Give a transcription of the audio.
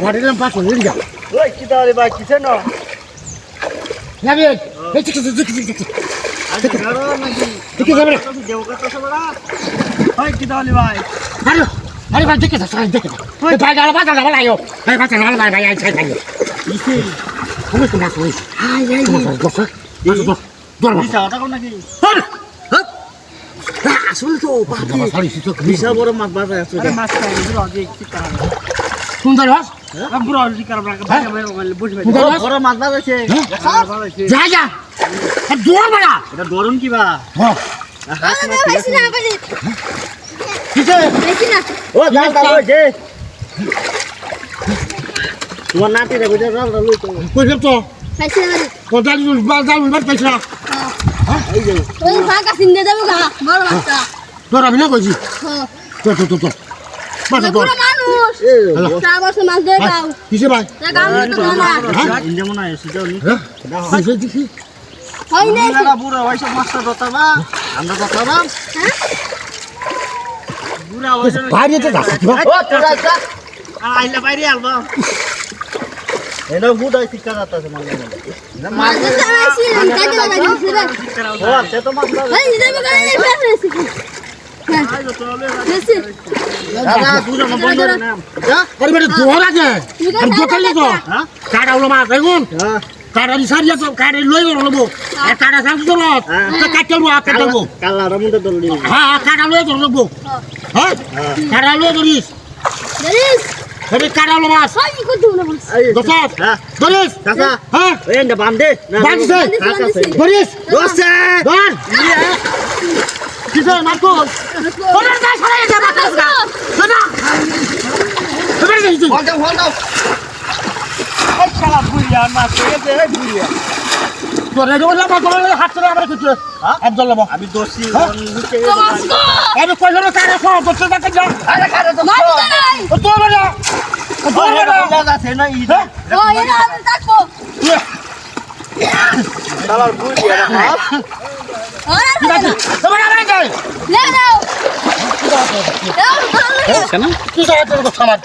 ফাটিলাম 500 নিয়ে যা ওই কি তাহলে ভাই কিছে না যাবে এই ঠিক আজ গাড়ো নাকি ঠিক যাবে দেও কত সবড়া ওই কি তাহলে ভাই আরে আরে ভাই দেখে যাস দেখে ওই ভাই গালা বাজা গালা আইও ভাই বাজা গালা ভাই আই ছাই খাইও ইসে তুমি তো মাছ হইছে আই আই দর দিশা ওটা কোন নাকি আসলে তো বাবা সারি তো দিশা বড় মাছ বাজা আছে আরে মাছ খাই দিল আগে কি করা সুন্দর হাস বুড়ো কি করা ভাই ভাই বসে বড় মাছ বাজাছে যা যা আর দৌড় বড়া এটা দরুন কি বা হ্যাঁ হাত না পাইছি না পাইছি কিছে পাইছি না ও যা দাও যে তোমার নাতি রে বুঝা রাল রাল তো কই তো পাইছি না কোদাল বাজাল বাজ পয়সা এই যে ওই ফাঁকা সিন্দে যাবো গা বড় বাচ্চা তোর আমি না কইছি হ্যাঁ তো বাজা তোর পুরো মানুষ চা বসে মাছ ধরে দাও কিছে ভাই তা গামলা তো না ইন্দে মনে হয় সেটাও নি হ্যাঁ দেখি হয় না লাগা বুড়া ওইসব মাছটা দতাবা আমরা দতাবা হ্যাঁ বুড়া ওইসব বাইরে তো যাস ও তোরা যা আইলা বাইরে আলবা এনো বুড়া শিক্ষা যাচ্ছে মানে না মাছ ধরাইছি কাজে লাগাইছি রে ও সে তো মাছ এই যাবো গা এই ফেলেছি আইলো তো লে বেশি দাদা বুড়া না বন্ধ রে নাম যা আরে বেটা দৌড় আছে আর দোকানে তো হ্যাঁ কাটা হলো মাছ দেখুন হ্যাঁ কাটা সারিয়া তো কাটা লই গেল লবো আর কাটা সারছ তো মাছ কাটলবো কাটলবো কালা রমুদে দললি হ্যাঁ কাটা লই তো লবো হ্যাঁ কাটা লই ধরিস দেরিস আরে কাটা হলো মাছ হয় কি করতে না বলছ দোকান হ্যাঁ ধরিস কাকা হ্যাঁ এই না বান্দে বাঁধছে ধরিস দোস্তে ধর কিসে মারকো ওরে দা সরাই দে বাতাস না শোনা এবারে যাইছি ফোন দাও এই শালা বুড়িয়া মাছ পেয়েছে এই বুড়িয়া তোরে ওলা মা তোরে হাত ধরে আমরা কিছু আব্দুল্লাহ বাবা আমি দোষী আমি কইলো কারে ফোন করতে যাতে যা আরে খারে তো মাছ ধরাই ও তো বড়া ও তো বড়া লাগা আছে না ই ও এরা আমি থাকবো শালার বুড়িয়া না ওরা ঠিক আছে তোমার আবার যাই লে দাও দাও ভালো কি সারা তোর কথা আমার